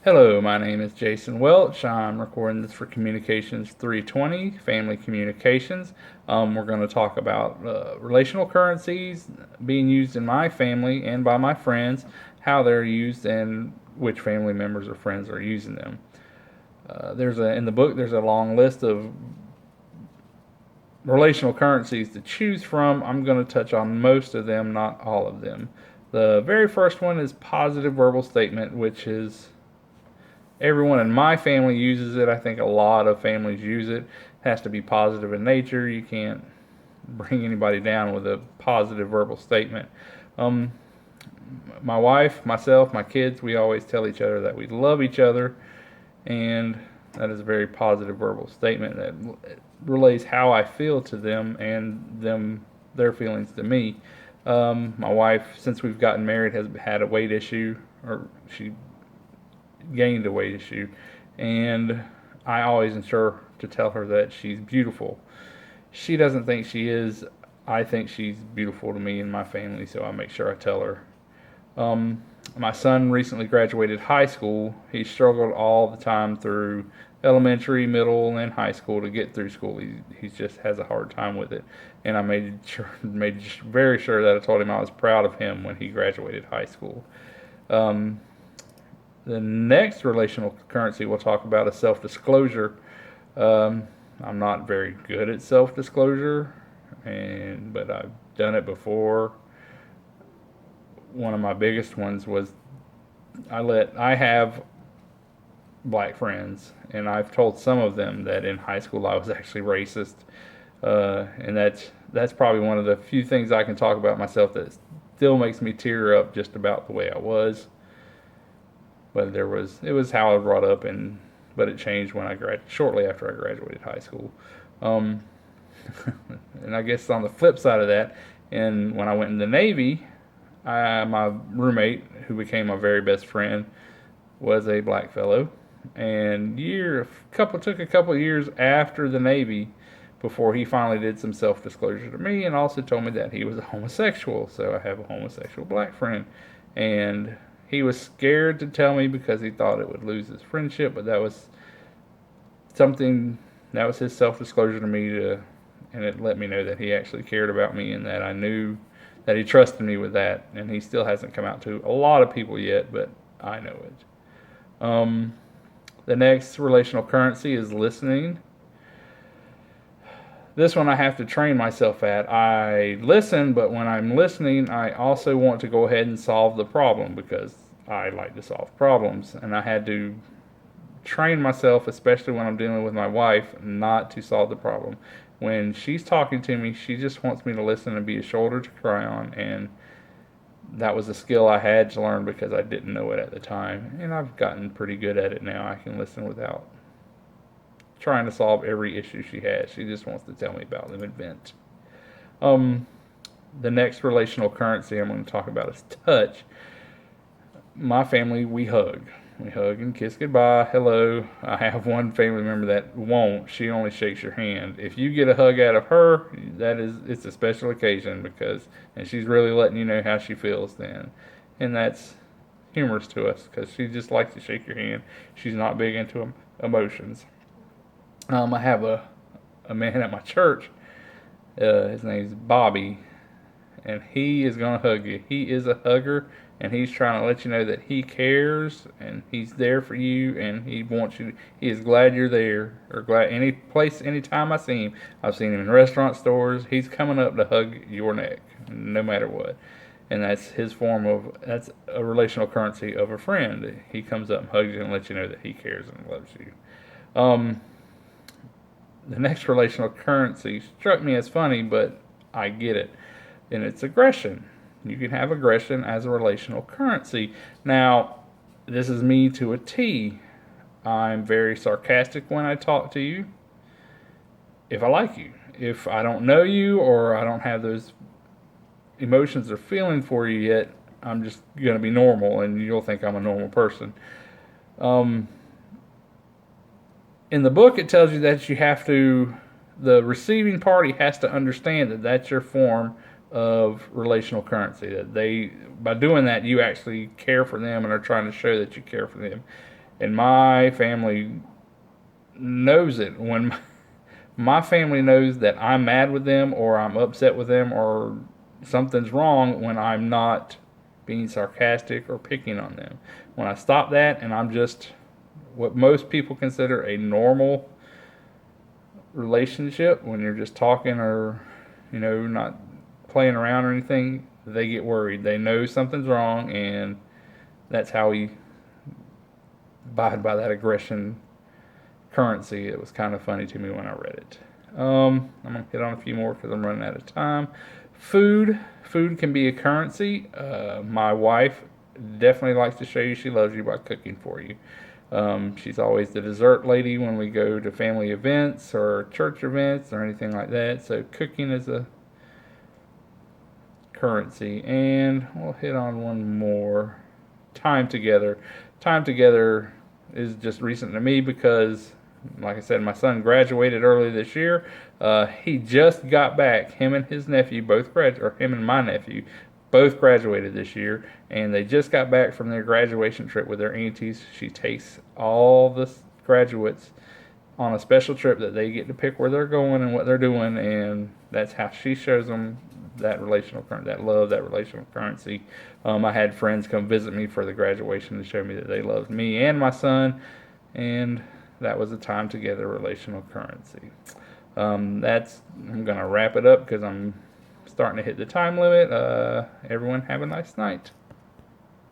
Hello, my name is Jason Welch. I'm recording this for Communications 320, Family Communications. We're going to talk about relational currencies being used in my family and by my friends, how they're used, and which family members or friends are using them. In the book, there's a long list of relational currencies to choose from. I'm going to touch on most of them, not all of them. The very first one is positive verbal statement, which is everyone in my family uses it. I think a lot of families use it. It has to be positive in nature. You can't bring anybody down with a positive verbal statement. Um, my wife, myself, my kids, we always tell each other that we love each other, and that is a very positive verbal statement that relays how I feel to them and their feelings to me. My wife, since we've gotten married, has had a weight issue, or she gained a weight issue, and I always ensure to tell her that she's beautiful. She doesn't think she is. I think she's beautiful to me and my family, so I make sure I tell her. My son recently graduated high school. He struggled all the time through elementary, middle, and high school to get through school. He just has a hard time with it, and I made very sure that I told him I was proud of him when he graduated high school. Um, the next relational currency we'll talk about is self-disclosure. Um, I'm not very good at self-disclosure, but I've done it before. One of my biggest ones was I have black friends, and I've told some of them that in high school I was actually racist, and that's probably one of the few things I can talk about myself that still makes me tear up just about the way I was. But it was how I was brought up, but it changed when shortly after I graduated high school. Um, and I guess on the flip side of that, and when I went in the Navy, my roommate, who became my very best friend, was a black fellow, and took a couple of years after the Navy before he finally did some self-disclosure to me, and also told me that he was a homosexual. So I have a homosexual black friend, and he was scared to tell me because he thought it would lose his friendship, but something that was his self-disclosure to me and it let me know that he actually cared about me and that I knew that he trusted me with that, and he still hasn't come out to a lot of people yet, but I know it. The next relational currency is listening. This one I have to train myself at. I listen, but when I'm listening, I also want to go ahead and solve the problem because I like to solve problems, and I had to train myself, especially when I'm dealing with my wife, not to solve the problem. When she's talking to me, she just wants me to listen and be a shoulder to cry on, and that was a skill I had to learn because I didn't know it at the time, and I've gotten pretty good at it now. I can listen without trying to solve every issue she has. She just wants to tell me about them and vent. Um, the next relational currency I'm going to talk about is touch. My family, we hug. We hug and kiss goodbye, hello. I have one family member that won't. She only shakes your hand. If you get a hug out of her, it's a special occasion and she's really letting you know how she feels then. And that's humorous to us because she just likes to shake your hand. She's not big into emotions. I have a man at my church. His name's Bobby, and he is going to hug you. He is a hugger, and he's trying to let you know that he cares and he's there for you, and he is glad you're there, or glad anytime I see him. I've seen him in restaurant stores. He's coming up to hug your neck, no matter what. And that's a relational currency of a friend. He comes up and hugs you and lets you know that he cares and loves you. The next relational currency struck me as funny, but I get it. And it's aggression. You can have aggression as a relational currency. Now, this is me to a T. I'm very sarcastic when I talk to you if I like you. If I don't know you or I don't have those emotions or feeling for you yet, I'm just going to be normal and you'll think I'm a normal person. In the book, it tells you that the receiving party has to understand that that's your form of relational currency. By doing that, you actually care for them and are trying to show that you care for them. And my family knows it. When my family knows that I'm mad with them or I'm upset with them or something's wrong when I'm not being sarcastic or picking on them. When I stop that and I'm just what most people consider a normal relationship, when you're just talking or, not playing around or anything, they get worried. They know something's wrong, and that's how we abide by that aggression currency. It was kind of funny to me when I read it. I'm gonna hit on a few more because I'm running out of time. Food can be a currency. My wife definitely likes to show you she loves you by cooking for you. She's always the dessert lady when we go to family events or church events or anything like that. So cooking is a currency. And we'll hit on one more. Time together. Time together is just recent to me because, like I said, my son graduated early this year. He just got back. Him and his nephew both graduated, or him and my nephew both graduated this year, and they just got back from their graduation trip with their aunties. She takes all the graduates on a special trip that they get to pick where they're going and what they're doing, and that's how she shows them that relational currency, that love, that relational currency. I had friends come visit me for the graduation to show me that they loved me and my son, and that was a time together relational currency. I'm gonna wrap it up because I'm starting to hit the time limit. Everyone have a nice night.